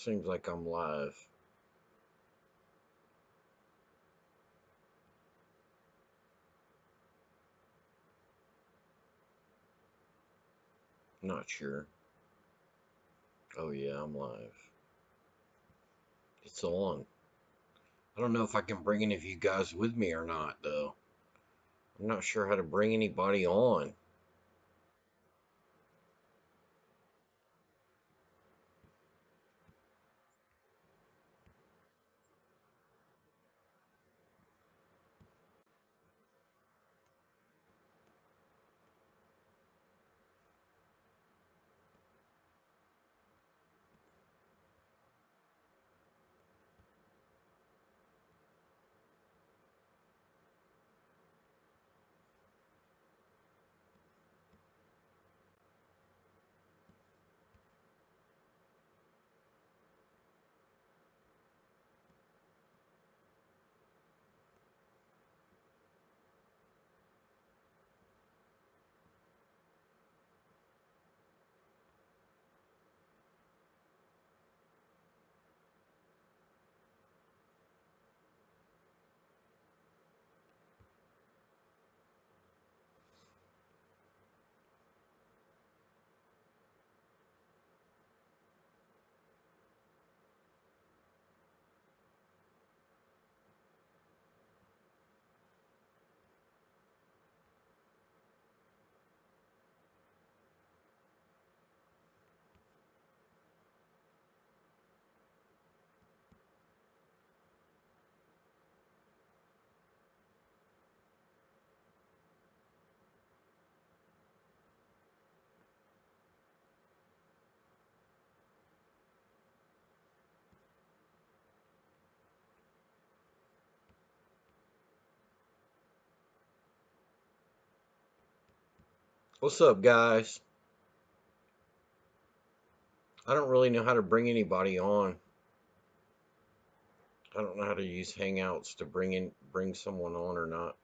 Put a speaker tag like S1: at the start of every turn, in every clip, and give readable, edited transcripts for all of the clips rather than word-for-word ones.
S1: Seems like I'm live. Not sure. Oh yeah, I'm live. It's on. I don't know if I can bring any of you guys with me or not, though. I'm not sure how to bring anybody on. What's up, guys? I don't really know how to bring anybody on. I don't know how to use Hangouts to bring someone on or not.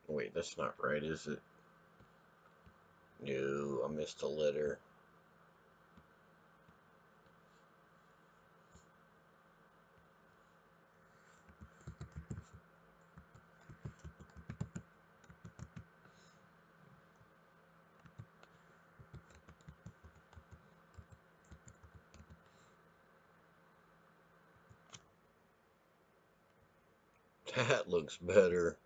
S1: Wait, that's not right, is it? No, I missed a letter. That looks better.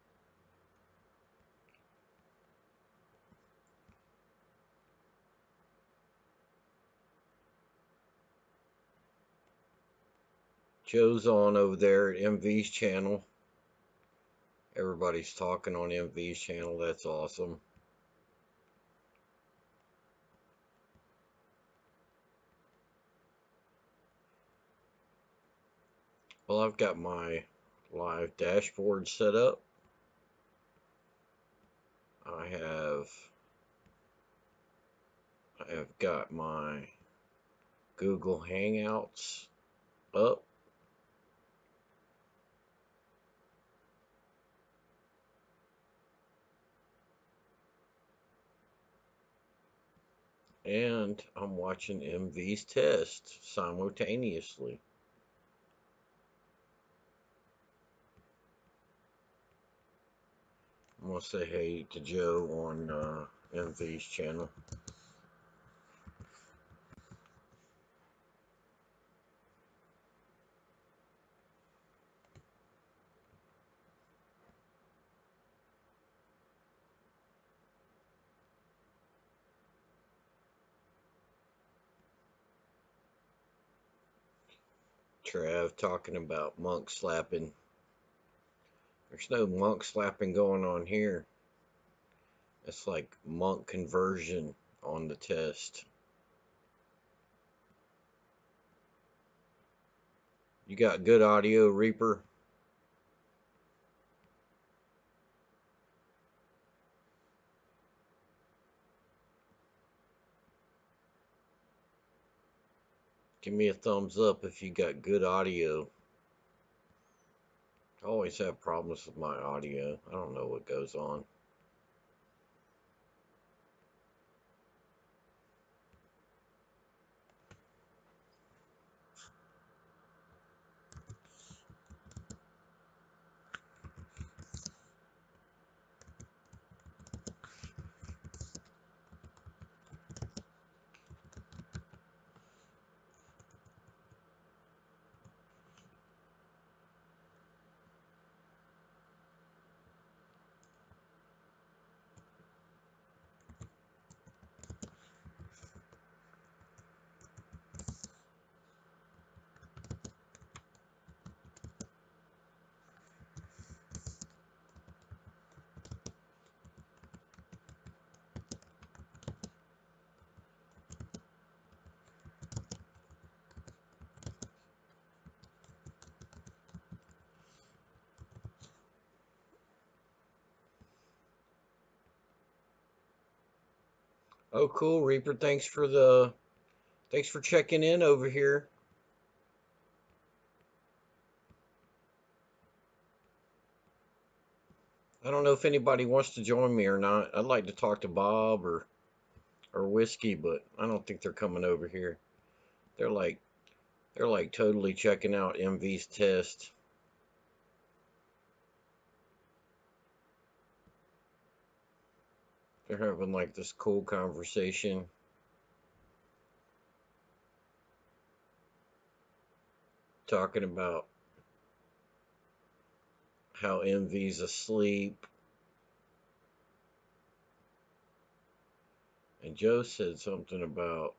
S1: Joe's on over there at MV's channel. Everybody's talking on MV's channel. That's awesome. Well, I've got my live dashboard set up. I have got my Google Hangouts up. And I'm watching MV's test simultaneously. I'm going to say hey to Joe on MV's channel. Trav talking about monk slapping. There's no monk slapping going on here. It's like monk conversion on the test. You got good audio, Reaper? Give me a thumbs up if you got good audio. I always have problems with my audio. I don't know what goes on. Oh, cool, Reaper. Thanks for checking in over here. I don't know if anybody wants to join me or not. I'd like to talk to Bob or Whiskey, but I don't think they're coming over here. They're like they're like totally checking out MV's test. They're having like this cool conversation talking about how MV's asleep. And Joe said something about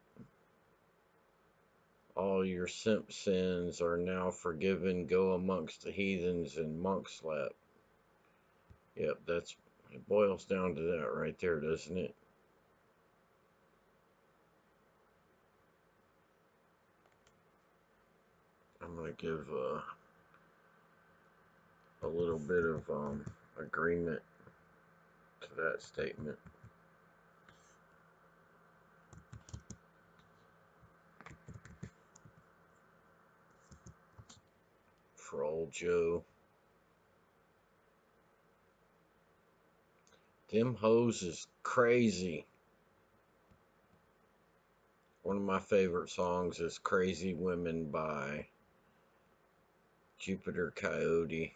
S1: all your simp sins are now forgiven. Go amongst the heathens and monk slap. Yep, it boils down to that right there, doesn't it? I'm gonna give a little bit of agreement to that statement. For old Joe. Them hoes is crazy. One of my favorite songs is Crazy Women by Jupiter Coyote.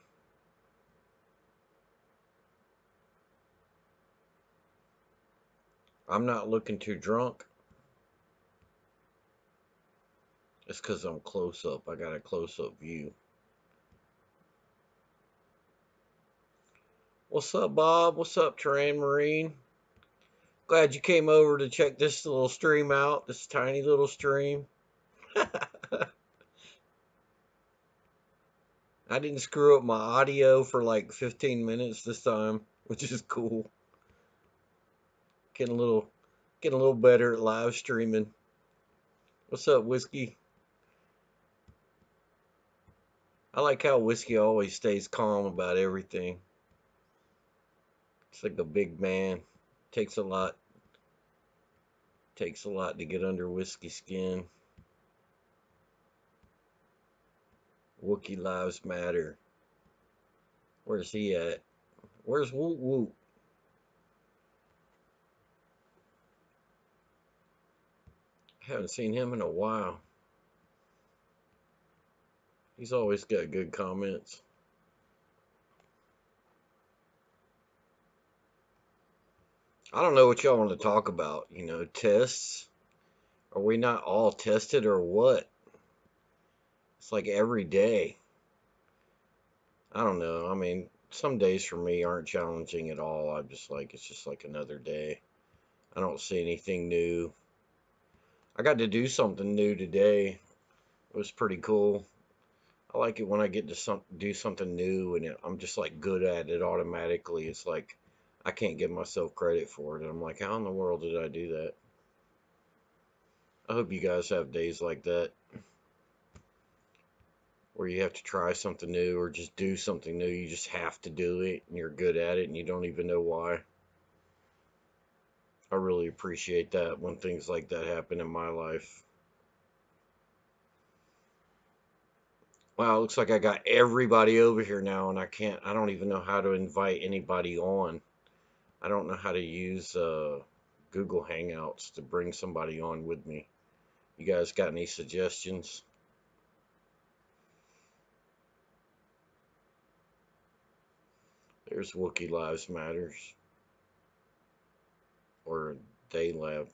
S1: I'm not looking too drunk. It's because I'm close up. I got a close up view. What's up, Bob? What's up, Terrain Marine? Glad you came over to check this little stream out. This tiny little stream. I didn't screw up my audio for like 15 minutes this time, which is cool. Getting a little better at live streaming. What's up, Whiskey? I like how Whiskey always stays calm about everything. It's like a big man. Takes a lot. Takes a lot to get under Whiskey's skin. Wookie Lives Matter. Where's he at? Where's Woot Woot? Haven't seen him in a while. He's always got good comments. I don't know what y'all want to talk about. Tests. Are we not all tested or what? It's like every day. I don't know. I mean, some days for me aren't challenging at all. I'm just like, it's just like another day. I don't see anything new. I got to do something new today. It was pretty cool. I like it when I get to do something new and I'm just like good at it automatically. It's like I can't give myself credit for it. And I'm like, how in the world did I do that? I hope you guys have days like that where you have to try something new or just do something new. You just have to do it and you're good at it and you don't even know why. I really appreciate that when things like that happen in my life. Wow, it looks like I got everybody over here now, and I don't even know how to invite anybody on. I don't know how to use Google Hangouts to bring somebody on with me. You guys got any suggestions? There's Wookiee Lives Matters, or they lab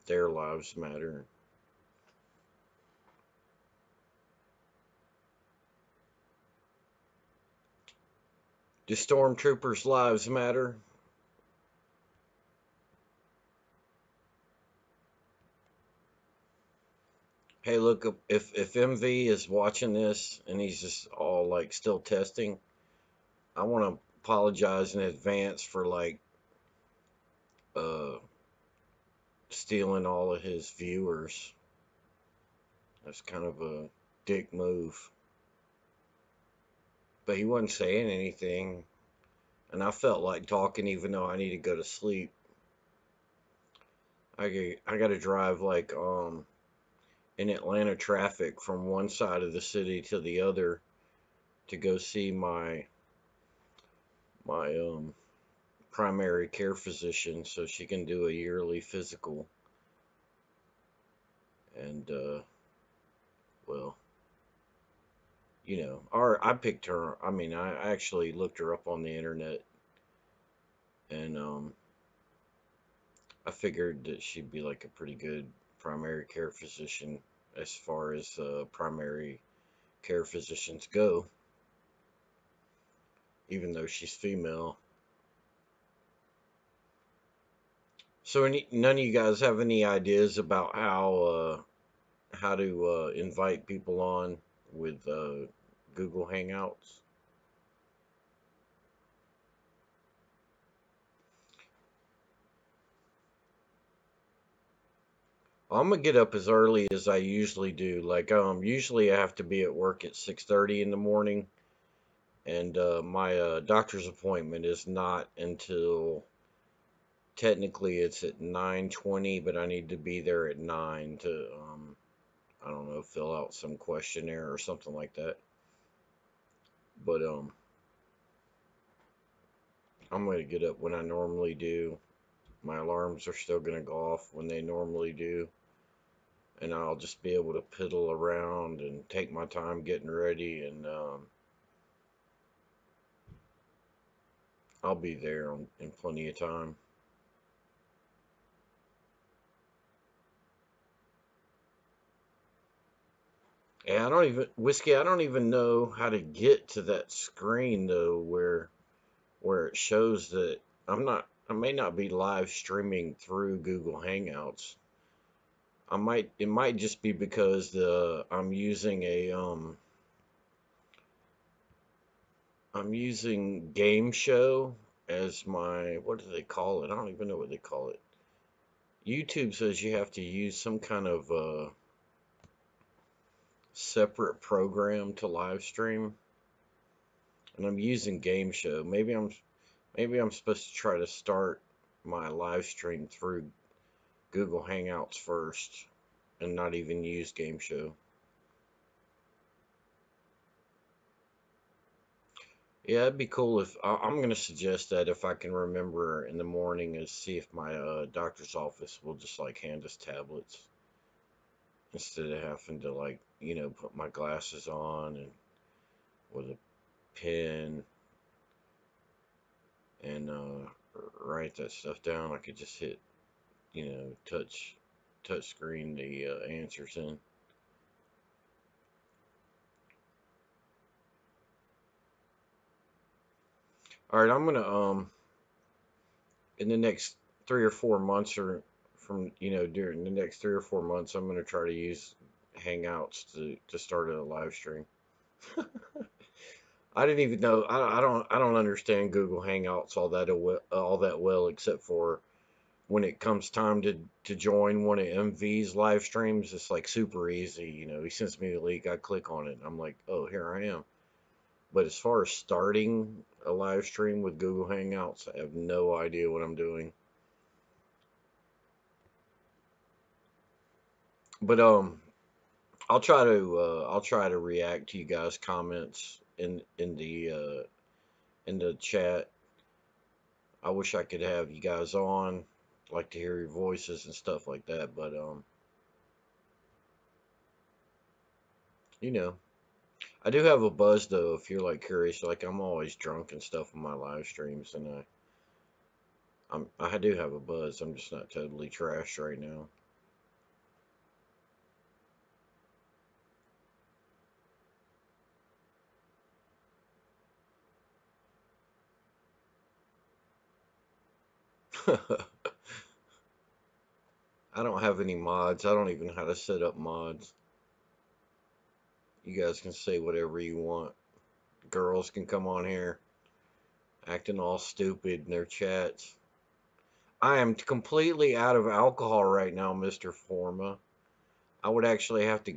S1: their lives matter. Do stormtroopers' lives matter? Hey, look, if MV is watching this and he's just all like still testing, I want to apologize in advance for like uh stealing all of his viewers. That's kind of a dick move. But he wasn't saying anything, and I felt like talking even though I need to go to sleep. I got to drive like in Atlanta traffic from one side of the city to the other to go see my primary care physician so she can do a yearly physical. And well, or I picked her. I mean, I actually looked her up on the internet, and I figured that she'd be like a pretty good primary care physician as far as primary care physicians go, even though she's female. So, none of you guys have any ideas about how to invite people on with Google Hangouts? I'm gonna get up as early as I usually do. Like, usually I have to be at work at 6:30 in the morning, and my doctor's appointment is not until technically it's at 9:20, but I need to be there at 9 to I don't know, fill out some questionnaire or something like that. But I'm gonna get up when I normally do. My alarms are still gonna go off when they normally do, and I'll just be able to piddle around and take my time getting ready, and I'll be there in plenty of time. And I don't even whiskey. I don't even know how to get to that screen though, where it shows that I'm not. I may not be live streaming through Google Hangouts. I might. It might just be because the I'm using Game Show as my, what do they call it? I don't even know what they call it. YouTube says you have to use some kind of separate program to live stream, and I'm using Game Show. Maybe I'm supposed to try to start my live stream through Google Hangouts first and not even use Game Show. Yeah, it'd be cool if I'm going to suggest that if I can remember in the morning is see if my doctor's office will just like hand us tablets instead of having to like, put my glasses on and with a pen and write that stuff down. I could just hit, touch screen the answers in. All right, I'm gonna in the next 3 or 4 months, or from during the next 3 or 4 months, I'm gonna try to use Hangouts to start a live stream. I didn't even know. I don't understand Google Hangouts all that well, except for when it comes time to join one of MV's live streams. It's like super easy. He sends me the link. I click on it. And I'm like, oh, here I am. But as far as starting a live stream with Google Hangouts, I have no idea what I'm doing. But I'll try to react to you guys' comments in the chat. I wish I could have you guys on. Like to hear your voices and stuff like that, but you know, I do have a buzz though. If you're like curious, like I'm always drunk and stuff on my live streams, and I do have a buzz. I'm just not totally trashed right now. I don't have any mods. I don't even know how to set up mods. You guys can say whatever you want. Girls can come on here acting all stupid in their chats. I am completely out of alcohol right now, Mr. Forma. I would actually have to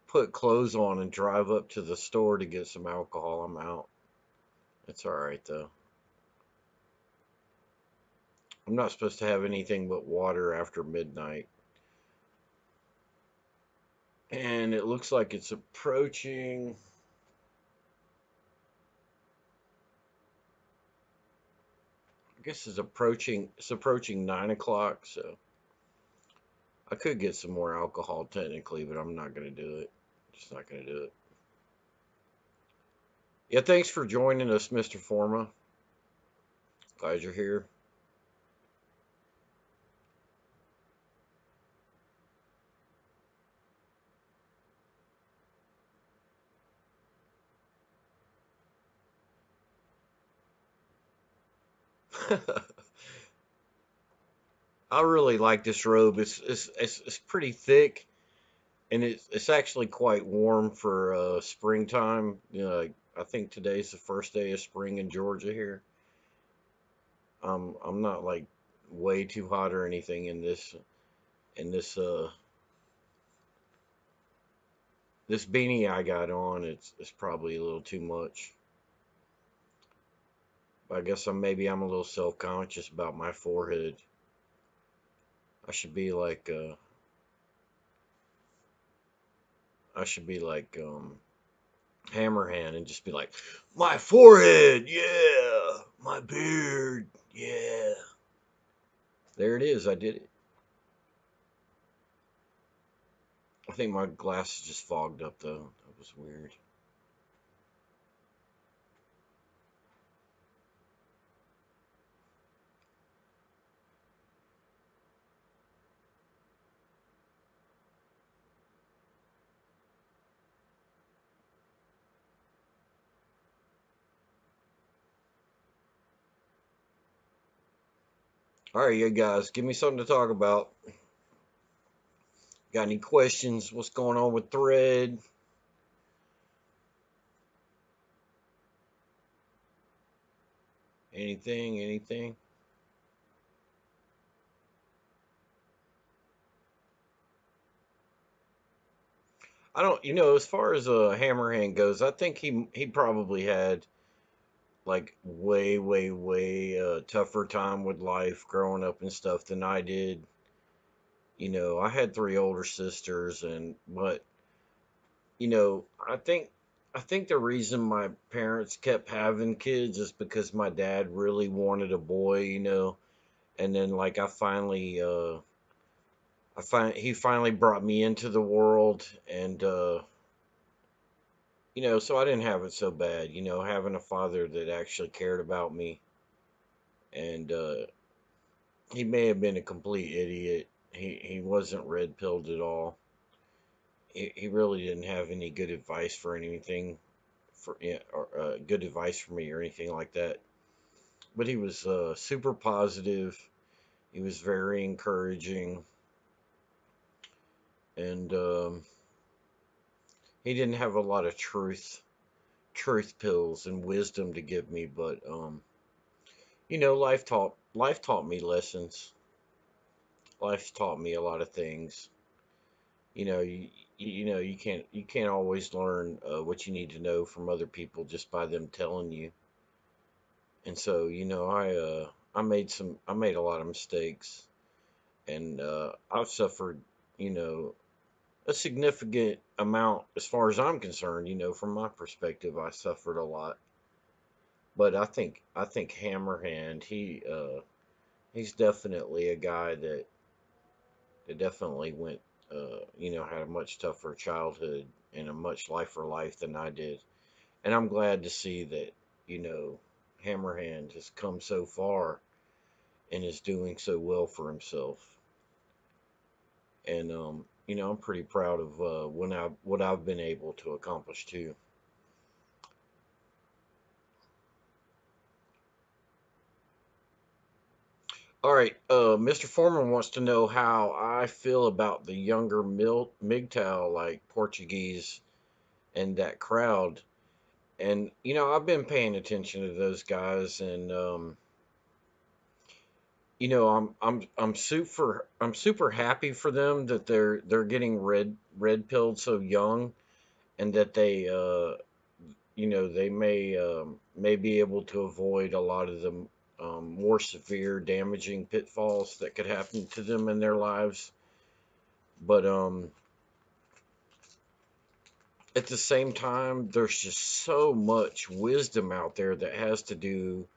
S1: put clothes on and drive up to the store to get some alcohol. I'm out. It's alright though. I'm not supposed to have anything but water after midnight. And it looks like it's approaching. I guess it's approaching 9 o'clock, so I could get some more alcohol technically, but I'm not gonna do it. Just not gonna do it. Yeah, thanks for joining us, Mr. Forma. Glad you're here. I really like this robe. It's pretty thick, and it's actually quite warm for springtime. You know, like, I think today's the first day of spring in Georgia here. I'm not like way too hot or anything in this beanie I got on. It's probably a little too much. I guess I'm a little self-conscious about my forehead. I should be like I should be like Hammerhand and just be like, my forehead, yeah, my beard, yeah. There it is. I did it. I think my glasses just fogged up though. That was weird. All right, you guys, give me something to talk about. Got any questions? What's going on with Thread? Anything? Anything? I don't. As far as Hammerhand goes, I think he probably had like way tougher time with life growing up and stuff than I did. I had three older sisters, and but I think the reason my parents kept having kids is because my dad really wanted a boy. And then like he finally brought me into the world, and so I didn't have it so bad, having a father that actually cared about me. And he may have been a complete idiot. He wasn't red pilled at all. He really didn't have any good advice for anything, for yeah, or good advice for me or anything like that. But he was super positive. He was very encouraging, and he didn't have a lot of truth pills and wisdom to give me. But life taught me lessons. Life taught me a lot of things. You can't always learn what you need to know from other people just by them telling you. And so I made a lot of mistakes, and I've suffered you know a significant amount as far as I'm concerned. From my perspective, I suffered a lot. But I think Hammerhand, he's definitely a guy that definitely went, had a much tougher childhood and a much lifer life than I did. And I'm glad to see that, you know, Hammerhand has come so far and is doing so well for himself. And I'm pretty proud of what I've been able to accomplish too. All right, Mr. Foreman wants to know how I feel about the younger MGTOW, like Portuguese and that crowd. And I've been paying attention to those guys, and I'm super happy for them that they're getting red pilled so young, and that they may be able to avoid a lot of the more severe damaging pitfalls that could happen to them in their lives. But at the same time, there's just so much wisdom out there that has to do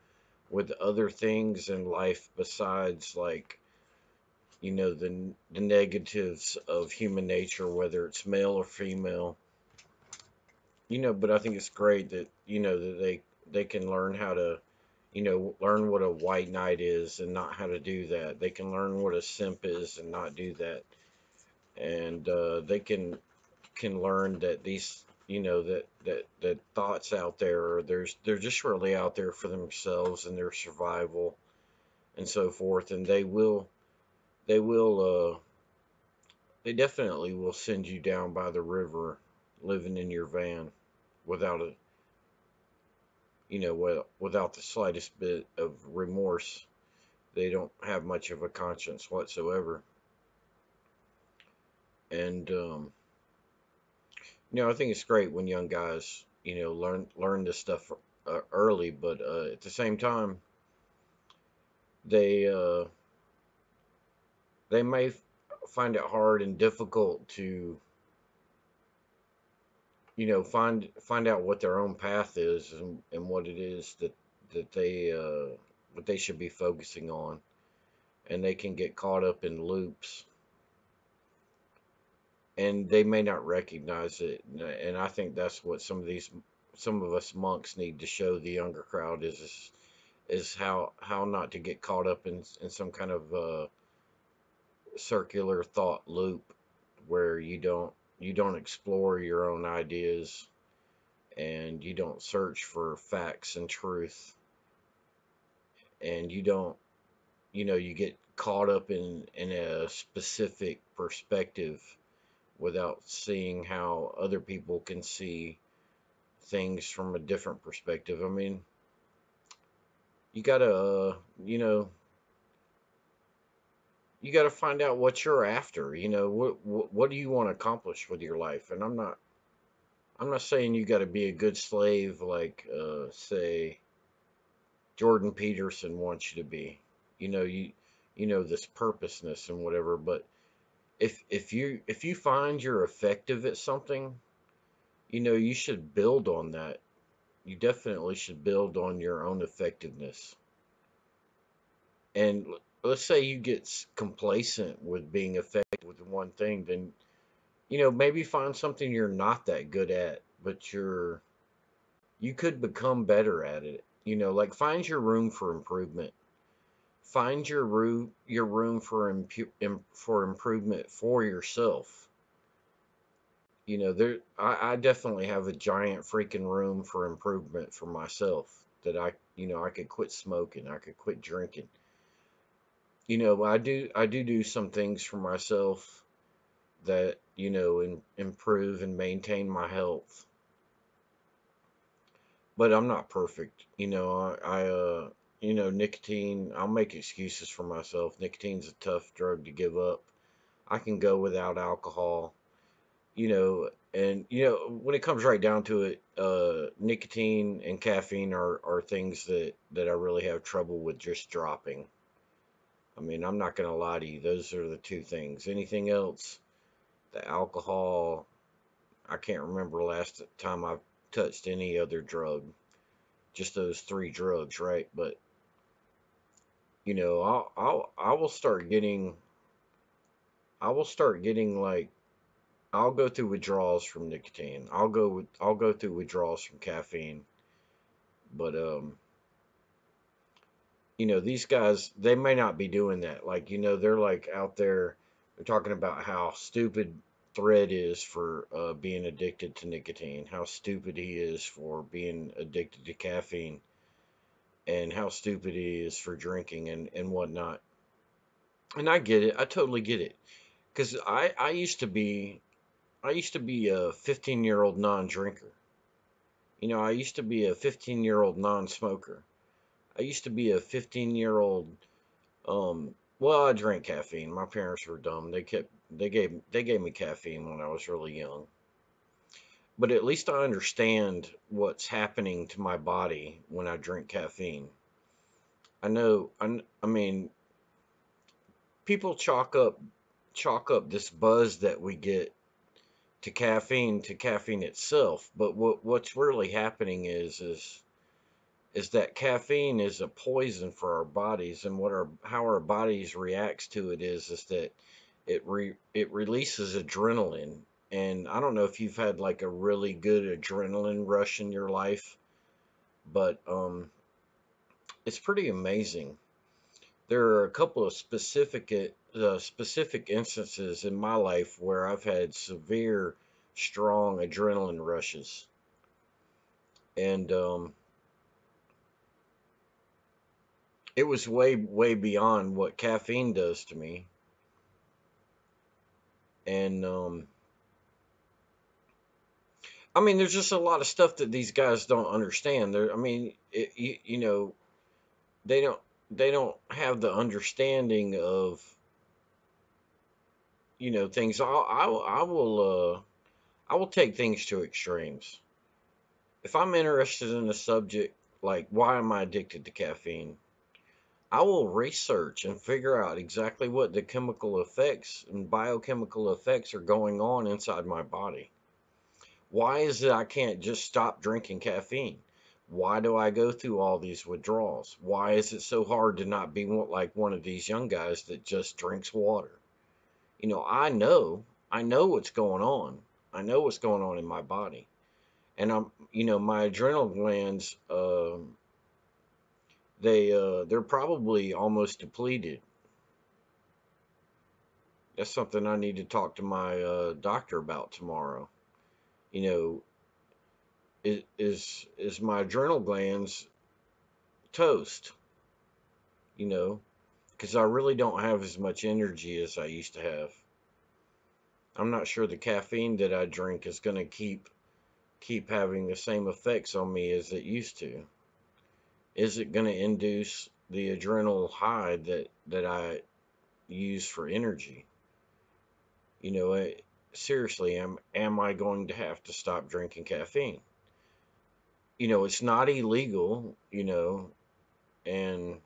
S1: with other things in life besides, like, the negatives of human nature, whether it's male or female. But I think it's great that that they can learn how to learn what a white knight is and not how to do that. They can learn what a simp is and not do that. And they can learn that these that thoughts out there they're just really out there for themselves and their survival and so forth. And they definitely will send you down by the river living in your van without a without the slightest bit of remorse. They don't have much of a conscience whatsoever. And I think it's great when young guys learn this stuff early, but at the same time they they may find it hard and difficult to find out what their own path is, and what it is that they what they should be focusing on. And they can get caught up in loops, and they may not recognize it. And I think that's what some of us monks need to show the younger crowd is how not to get caught up in some kind of circular thought loop where you don't explore your own ideas, and you don't search for facts and truth, and you get caught up in a specific perspective without seeing how other people can see things from a different perspective. I mean, you gotta you gotta find out what you're after. What do you want to accomplish with your life? And I'm not saying you got to be a good slave like say Jordan Peterson wants you to be. This purposeness and whatever. But if you find you're effective at something, you should build on that. You definitely should build on your own effectiveness. And let's say you get complacent with being effective with one thing, then maybe find something you're not that good at, but you could become better at it. Like, find your room for improvement. Find your room for improvement for yourself. I definitely have a giant freaking room for improvement for myself, that I could quit smoking, I could quit drinking. I do some things for myself that improve and maintain my health. But I'm not perfect. Nicotine, I'll make excuses for myself. Nicotine's a tough drug to give up. I can go without alcohol. And when it comes right down to it, nicotine and caffeine are things that I really have trouble with just dropping. I mean, I'm not gonna lie to you, those are the two things. Anything else, the alcohol. I can't remember last time I've touched any other drug. Just those three drugs, right? But I will start getting like I'll go through withdrawals from nicotine. I'll go through withdrawals from caffeine. But these guys, they may not be doing that. Like, they're like out there, they're talking about how stupid Thread is for being addicted to nicotine, how stupid he is for being addicted to caffeine, and how stupid he is for drinking and whatnot. And I get it. I totally get it. Because I used to be a 15-year-old non-drinker. I used to be a 15-year-old non-smoker. I used to be a 15-year-old. Well, I drank caffeine. My parents were dumb. They gave me caffeine when I was really young. But at least I understand what's happening to my body when I drink caffeine. I know. I mean, people chalk up this buzz that we get to caffeine itself. But what's really happening is that caffeine is a poison for our bodies, and how our bodies reacts to it is that it releases adrenaline. And I don't know if you've had like a really good adrenaline rush in your life, but it's pretty amazing. There are a couple of specific instances in my life where I've had severe, strong adrenaline rushes, and it was way beyond what caffeine does to me. And I mean, there's just a lot of stuff that these guys don't understand. I mean, they don't have the understanding of things. I will take things to extremes. If I'm interested in a subject like why am I addicted to caffeine, I will research and figure out exactly what the chemical effects and biochemical effects are going on inside my body. Why is it I can't just stop drinking caffeine? Why do I go through all these withdrawals? Why is it so hard to not be like one of these young guys that just drinks water? I know what's going on. I know what's going on in my body. And my adrenal glands, they're probably almost depleted. That's something I need to talk to my doctor about tomorrow. You know, is my adrenal glands toast? You know, because I really don't have as much energy as I used to have. I'm not sure the caffeine that I drink is going to keep having the same effects on me as it used to. Is it going to induce the adrenal high that I use for energy? You know, seriously, am I going to have to stop drinking caffeine? It's not illegal, and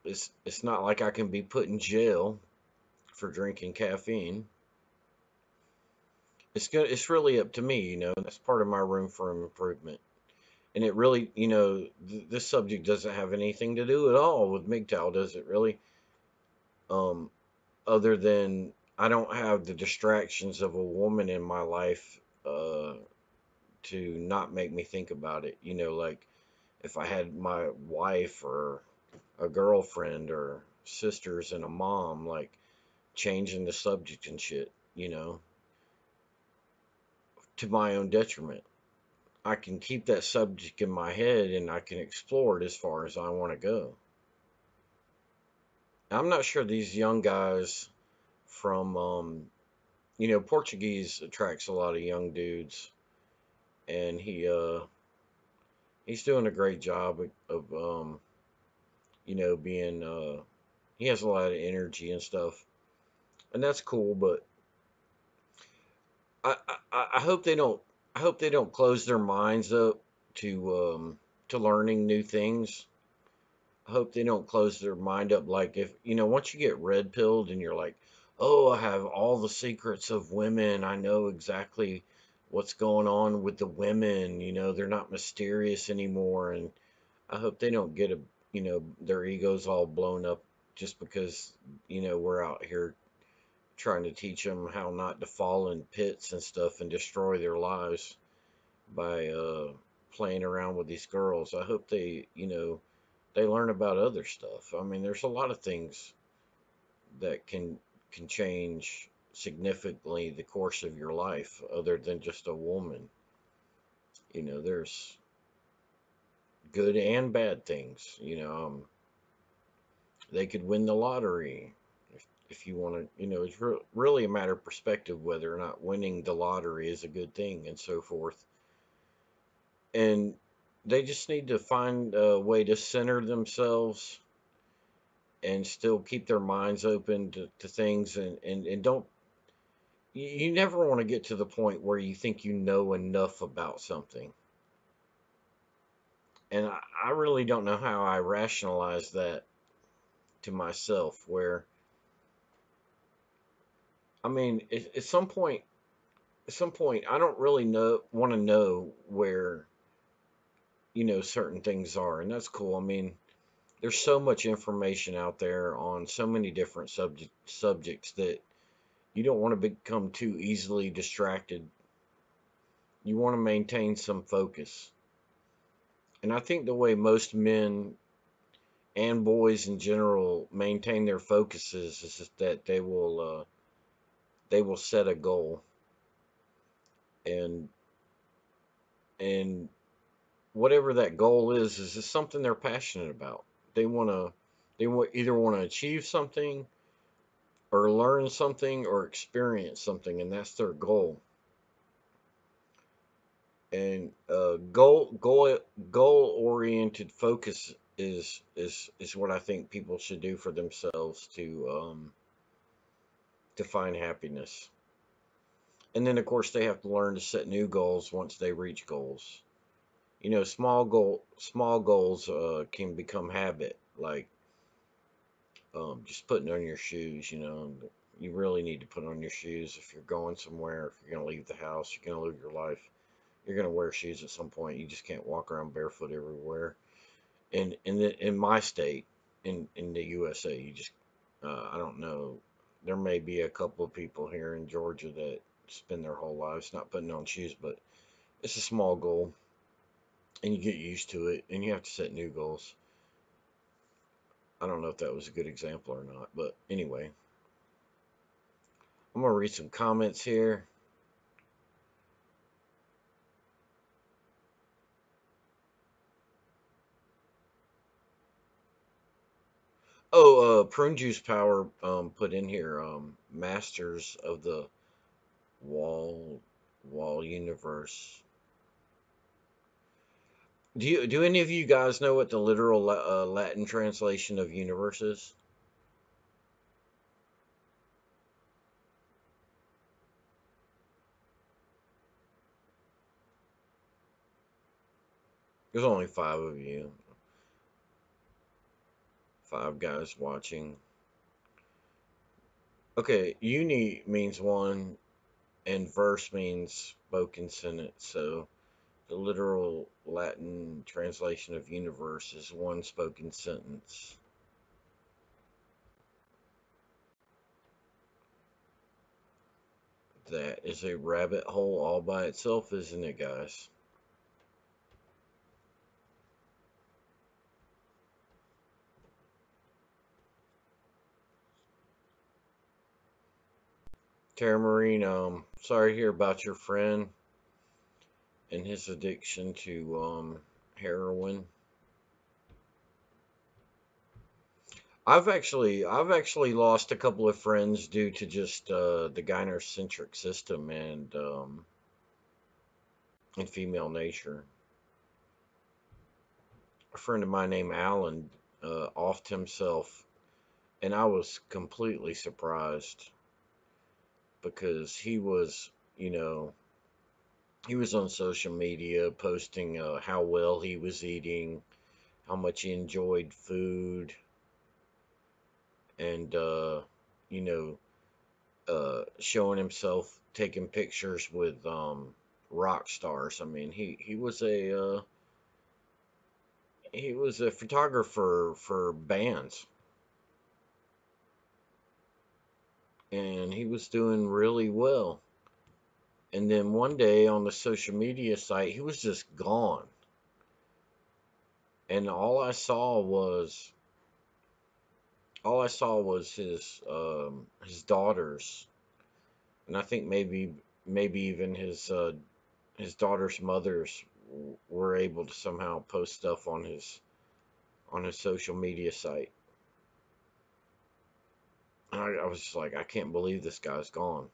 S1: it's not like I can be put in jail for drinking caffeine. It's really up to me, That's part of my room for improvement. And it really, this subject doesn't have anything to do at all with MGTOW, does it really? Um, Other than I don't have the distractions of a woman in my life to not make me think about it. Like if I had my wife or a girlfriend or sisters and a mom, like changing the subject and shit, to my own detriment. I can keep that subject in my head and I can explore it as far as I want to go. I'm not sure these young guys from, Portuguese attracts a lot of young dudes, and he's doing a great job of being he has a lot of energy and stuff, and that's cool. But I hope they don't close their minds up to learning new things. I hope they don't close their mind up. Like if once you get red pilled and you're like, oh, I have all the secrets of women. I know exactly what's going on with the women. They're not mysterious anymore. And I hope they don't get their egos all blown up just because, we're out here trying to teach them how not to fall in pits and stuff and destroy their lives by playing around with these girls. I hope they learn about other stuff. I mean, there's a lot of things that can change significantly the course of your life other than just a woman. There's good and bad things. They could win the lottery. If you want to, it's really a matter of perspective whether or not winning the lottery is a good thing and so forth. And they just need to find a way to center themselves and still keep their minds open to things, and don't you never want to get to the point where you think you know enough about something. And I really don't know how I rationalize that to myself, where, I mean, at some point, I don't really want to know where, certain things are. And that's cool. I mean, there's so much information out there on so many different subjects that you don't want to become too easily distracted. You want to maintain some focus. And I think the way most men and boys in general maintain their focuses is just that they will set a goal, and and whatever that goal is just something they're passionate about. They either want to achieve something or learn something or experience something, and that's their goal. And goal oriented focus is what I think people should do for themselves to find happiness. And then of course they have to learn to set new goals once they reach goals. Small goals can become habit, like just putting on your shoes. You really need to put on your shoes if you're going somewhere. If you're going to leave the house, you're going to live your life, you're going to wear shoes at some point. You just can't walk around barefoot everywhere. In my state, in the USA, you just I don't know. There may be a couple of people here in Georgia that spend their whole lives not putting on shoes, but it's a small goal, and you get used to it, and you have to set new goals. I don't know if that was a good example or not, but anyway, I'm gonna read some comments here. Oh, Prune Juice Power put in here, Masters of the Wall Wall Universe. Do any of you guys know what the literal Latin translation of universe is? There's only five of you, five guys watching. Okay, uni means one, and verse means spoken sentence. So the literal Latin translation of universe is one spoken sentence. That is a rabbit hole all by itself, isn't it, guys? Tara Marine, sorry to hear about your friend and his addiction to heroin. I've actually lost a couple of friends due to just the gynocentric system and female nature. A friend of mine named Alan offed himself, and I was completely surprised because he was on social media posting how well he was eating, how much he enjoyed food, and you know showing himself taking pictures with rock stars. I mean, he was a photographer for bands, and he was doing really well. And then one day on the social media site, he was just gone. And all I saw was his daughters, and I think maybe even his daughters' mothers were able to somehow post stuff on his social media site. And I was just like, I can't believe this guy's gone.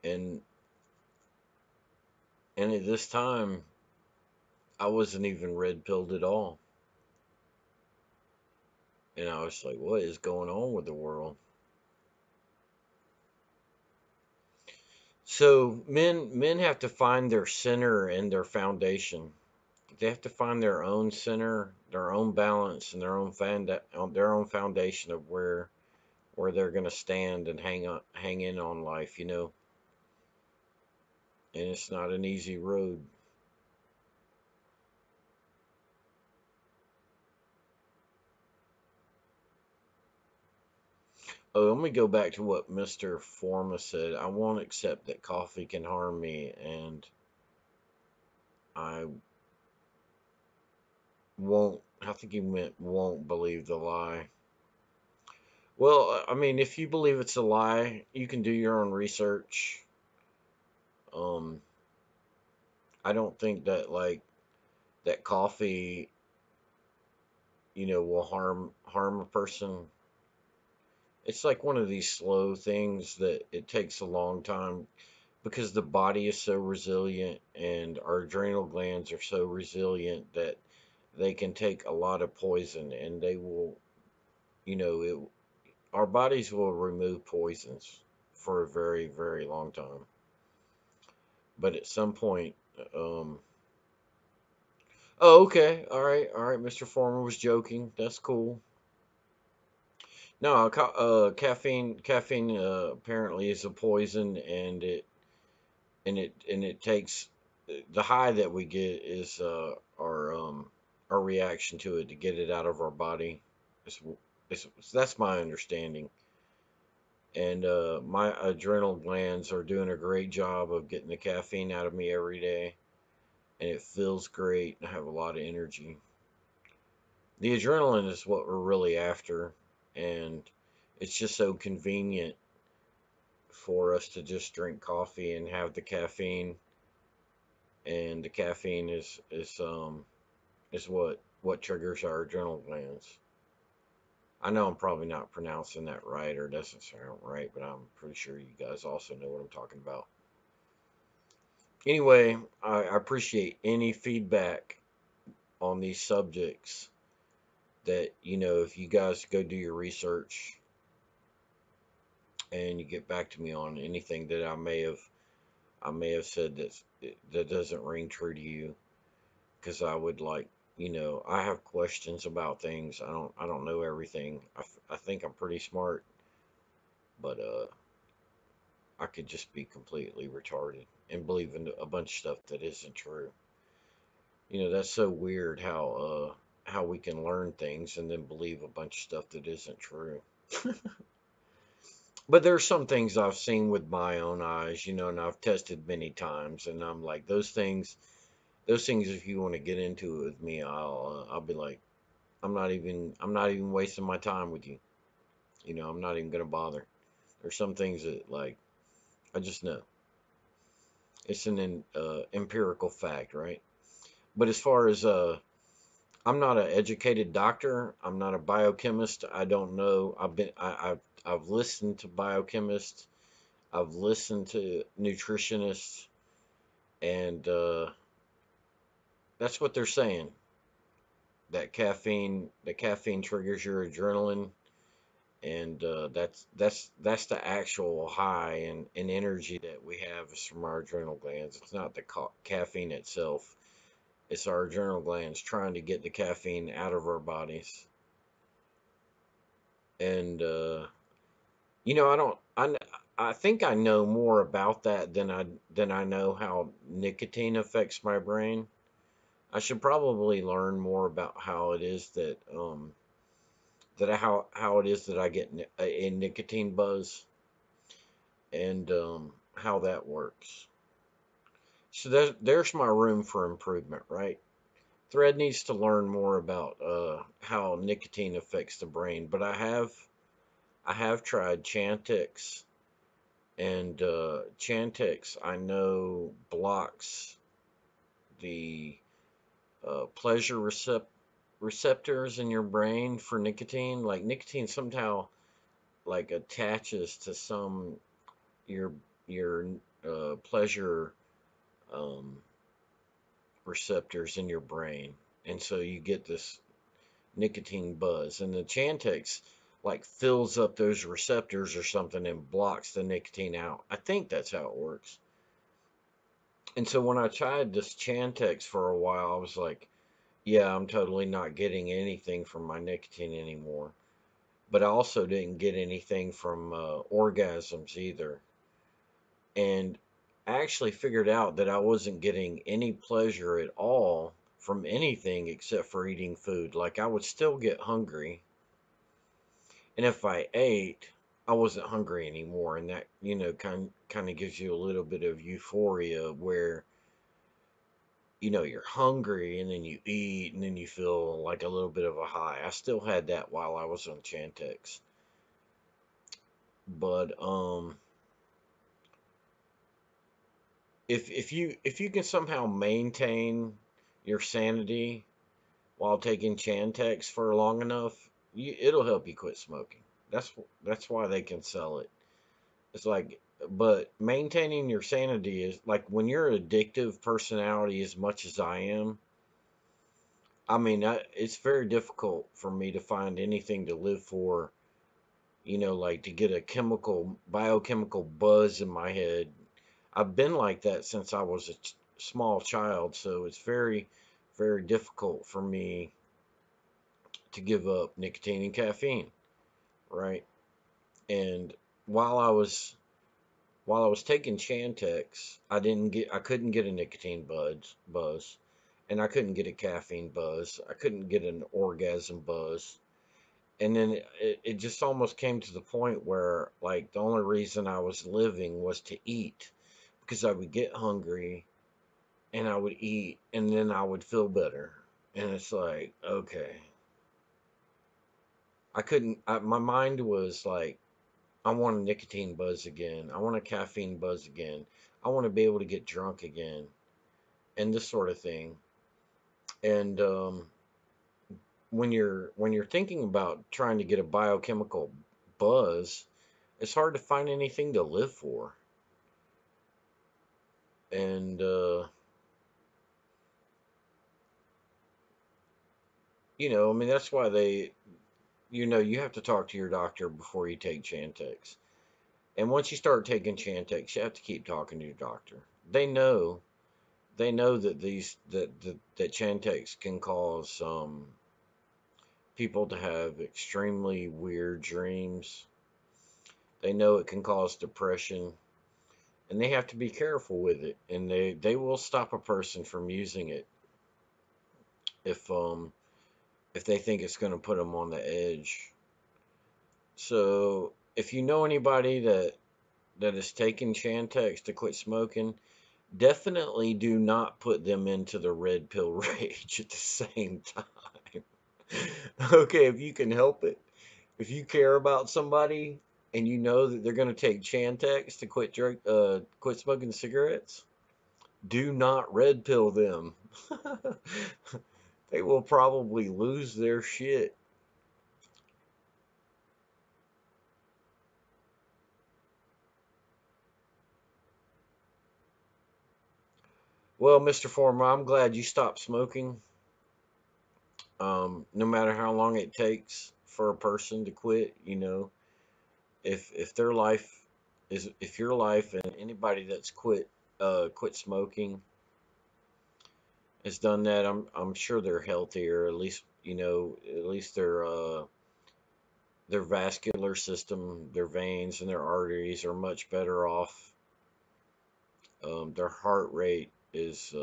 S1: And at this time, I wasn't even red pilled at all. And I was like, what is going on with the world? So men have to find their center and their foundation. They have to find their own center, their own balance, and their own foundation of where they're gonna stand and hang in on life, you know. And it's not an easy road. Oh, let me go back to what Mr. Forma said. I won't accept that coffee can harm me, and I won't. I think he meant won't believe the lie. Well, I mean, if you believe it's a lie, you can do your own research. Um, I don't think that that coffee, will harm a person. It's like one of these slow things that it takes a long time because the body is so resilient and our adrenal glands are so resilient that they can take a lot of poison and they will, you know, it, our bodies will remove poisons for a very, very long time. But at some point, um, oh, okay, all right, Mr. Former was joking. That's cool. No, caffeine apparently is a poison, and it takes the high that we get is our reaction to it to get it out of our body. It's, that's my understanding, and my adrenal glands are doing a great job of getting the caffeine out of me every day, and it feels great. I have a lot of energy. The adrenaline is what we're really after, and it's just so convenient for us to just drink coffee and have the caffeine, and the caffeine is what triggers our adrenal glands. I know I'm probably not pronouncing that right or doesn't sound right, but I'm pretty sure you guys also know what I'm talking about. Anyway, I appreciate any feedback on these subjects that, if you guys go do your research and you get back to me on anything that I may have said that doesn't ring true to you, because I would like, I have questions about things. I don't know everything. I think I'm pretty smart, but I could just be completely retarded and believe in a bunch of stuff that isn't true. That's so weird how we can learn things and then believe a bunch of stuff that isn't true. But there's some things I've seen with my own eyes, and I've tested many times, and I'm like, those things, if you want to get into it with me, I'll be like, I'm not even wasting my time with you. I'm not even gonna bother. There's some things that, like, I just know. It's an empirical fact, right? But as far as I'm not an educated doctor. I'm not a biochemist. I don't know. I've listened to biochemists. I've listened to nutritionists, and that's what they're saying. The caffeine triggers your adrenaline, and that's the actual high and energy that we have is from our adrenal glands. It's not the caffeine itself. It's our adrenal glands trying to get the caffeine out of our bodies. And I don't. I think I know more about that than I know how nicotine affects my brain. I should probably learn more about how it is how it is that I get a nicotine buzz, and how that works. So there's my room for improvement, right? Thread needs to learn more about how nicotine affects the brain, but I have tried Chantix, and Chantix I know blocks the pleasure receptors in your brain for nicotine. Like nicotine somehow like attaches to some your your pleasure um, receptors in your brain, and so you get this nicotine buzz. And the Chantix like fills up those receptors or something and blocks the nicotine out. I think that's how it works. And so when I tried this Chantix for a while, I was like, yeah, I'm totally not getting anything from my nicotine anymore. But I also didn't get anything from orgasms either. And I actually figured out that I wasn't getting any pleasure at all from anything except for eating food. Like I would still get hungry, and if I ate, I wasn't hungry anymore, and that kind of gives you a little bit of euphoria where you're hungry and then you eat and then you feel like a little bit of a high. I still had that while I was on Chantix, but if you can somehow maintain your sanity while taking Chantix for long enough, it'll help you quit smoking. That's why they can sell it. It's like, but maintaining your sanity is like when you're an addictive personality as much as I am. I mean, it's very difficult for me to find anything to live for. Like to get a biochemical buzz in my head. I've been like that since I was a small child, so it's very, very difficult for me to give up nicotine and caffeine, right? And while I was while I was taking Chantix, I couldn't get a nicotine buzz, and I couldn't get a caffeine buzz. I couldn't get an orgasm buzz. And then it just almost came to the point where like the only reason I was living was to eat, because I would get hungry and I would eat and then I would feel better. And it's like, okay, my mind was like, I want a nicotine buzz again. I want a caffeine buzz again. I want to be able to get drunk again, and this sort of thing. And when you're thinking about trying to get a biochemical buzz, it's hard to find anything to live for. And I mean that's why you have to talk to your doctor before you take Chantix. And once you start taking Chantix, you have to keep talking to your doctor. They know that that Chantix can cause people to have extremely weird dreams. They know it can cause depression, and they have to be careful with it. And they will stop a person from using it if if they think it's going to put them on the edge. So if you know anybody that is taking Chantix to quit smoking, definitely do not put them into the red pill rage at the same time. Okay, if you can help it. If you care about somebody and you know that they're going to take Chantix to quit smoking cigarettes, do not red pill them. They will probably lose their shit. Well, Mr. Former, I'm glad you stopped smoking. No matter how long it takes for a person to quit, if their life if your life and anybody that's quit smoking has done that, I'm sure they're healthier. At least at least their vascular system, their veins and their arteries are much better off. Their heart rate is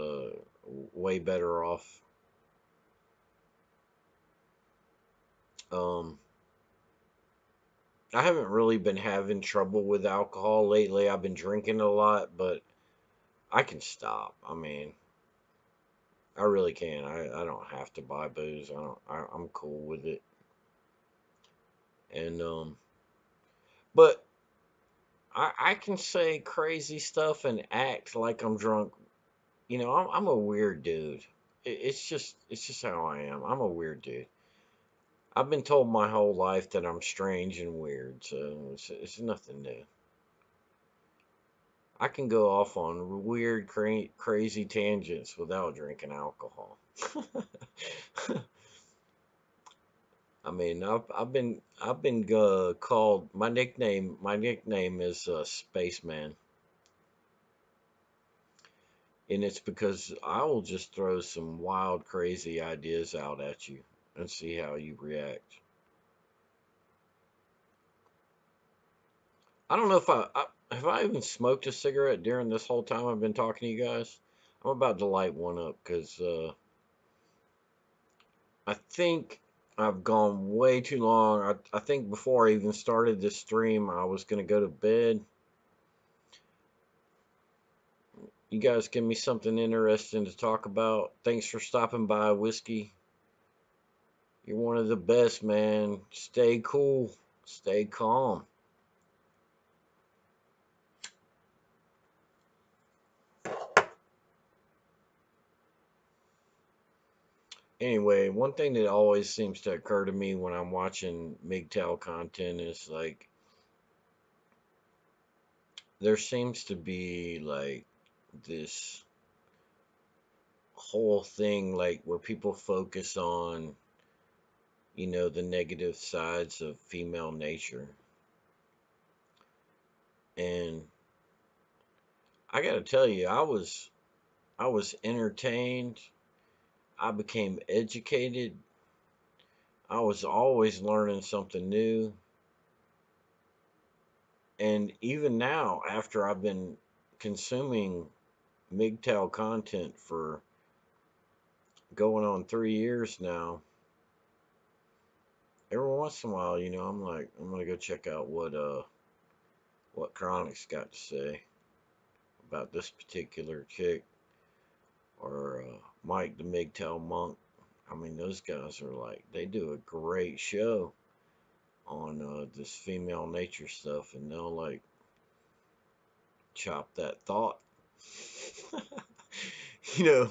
S1: way better off. Um, I haven't really been having trouble with alcohol lately. I've been drinking a lot, but I can stop. I mean, I really can. I don't have to buy booze. I'm cool with it. And but I can say crazy stuff and act like I'm drunk. I'm a weird dude. It's just how I am. I'm a weird dude. I've been told my whole life that I'm strange and weird, so it's nothing new. I can go off on weird, crazy tangents without drinking alcohol. I mean, I've been called my nickname is Spaceman, and it's because I will just throw some wild, crazy ideas out at you and see how you react. I don't know if I have I even smoked a cigarette during this whole time I've been talking to you guys. I'm about to light one up because I think I've gone way too long. I think before I even started this stream, I was gonna go to bed. You guys give me something interesting to talk about. Thanks for stopping by, Whiskey. You're one of the best, man. Stay cool. Stay calm. Anyway, one thing that always seems to occur to me when I'm watching MGTOW content is like there seems to be like this whole thing like where people focus on the negative sides of female nature. And I got to tell you, I was entertained. I became educated. I was always learning something new. And even now, after I've been consuming MGTOW content for going on 3 years now, every once in a while, I'm like, I'm gonna go check out what Chronic's got to say about this particular chick or Mike the MGTOW monk. I mean, those guys are like, they do a great show on this female nature stuff, and they'll like chop that thought, you know.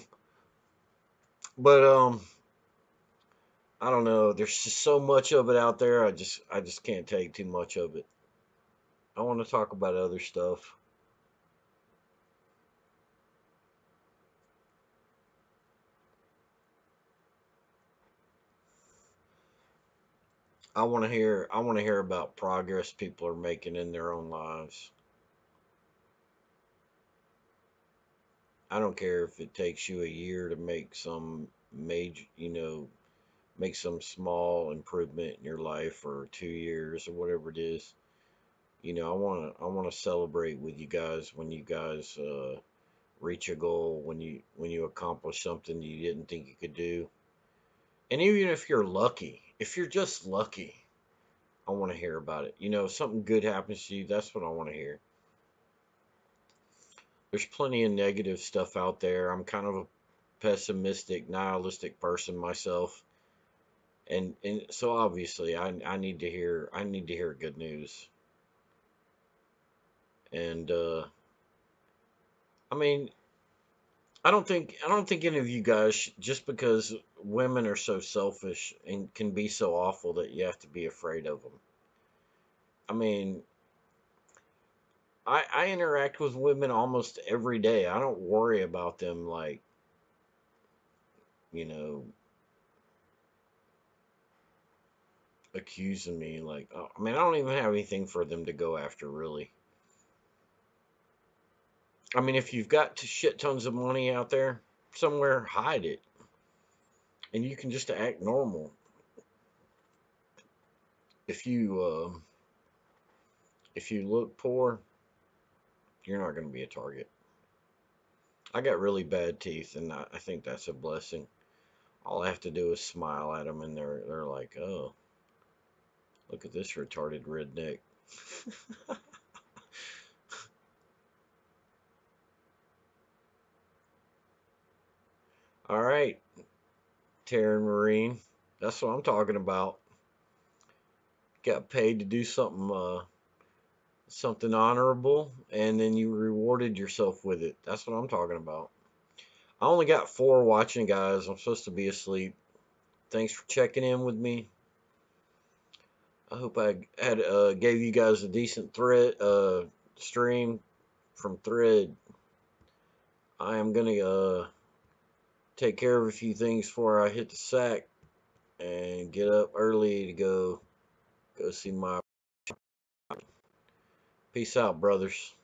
S1: But I don't know. There's just so much of it out there. I just can't take too much of it. I want to talk about other stuff. I want to hear about progress people are making in their own lives. I don't care if it takes you a year to make some major, make some small improvement in your life or 2 years or whatever it is. I want to celebrate with you guys when you guys reach a goal, when you accomplish something you didn't think you could do. And even if you're lucky, if you're just lucky, I want to hear about it. If something good happens to you, that's what I want to hear. There's plenty of negative stuff out there. I'm kind of a pessimistic, nihilistic person myself. And so obviously I need to hear good news. And I mean, I don't think any of you guys just because women are so selfish and can be so awful that you have to be afraid of them. I mean, I interact with women almost every day. I don't worry about them like, you know, accusing me like, I mean, I don't even have anything for them to go after really. I mean, if you've got shit tons of money out there, somewhere, hide it, and you can just act normal. If you if you look poor, you're not going to be a target. I got really bad teeth, and I think that's a blessing. All I have to do is smile at them, and they're like, "Oh, look at this retarded redneck." All right, Taryn Marine, that's what I'm talking about. Got paid to do something honorable, and then you rewarded yourself with it. That's what I'm talking about. I only got 4 watching, guys. I'm supposed to be asleep. Thanks for checking in with me. I hope I had gave you guys a decent thread stream from Thread. I am gonna take care of a few things before I hit the sack and get up early to go see my. Peace out, brothers.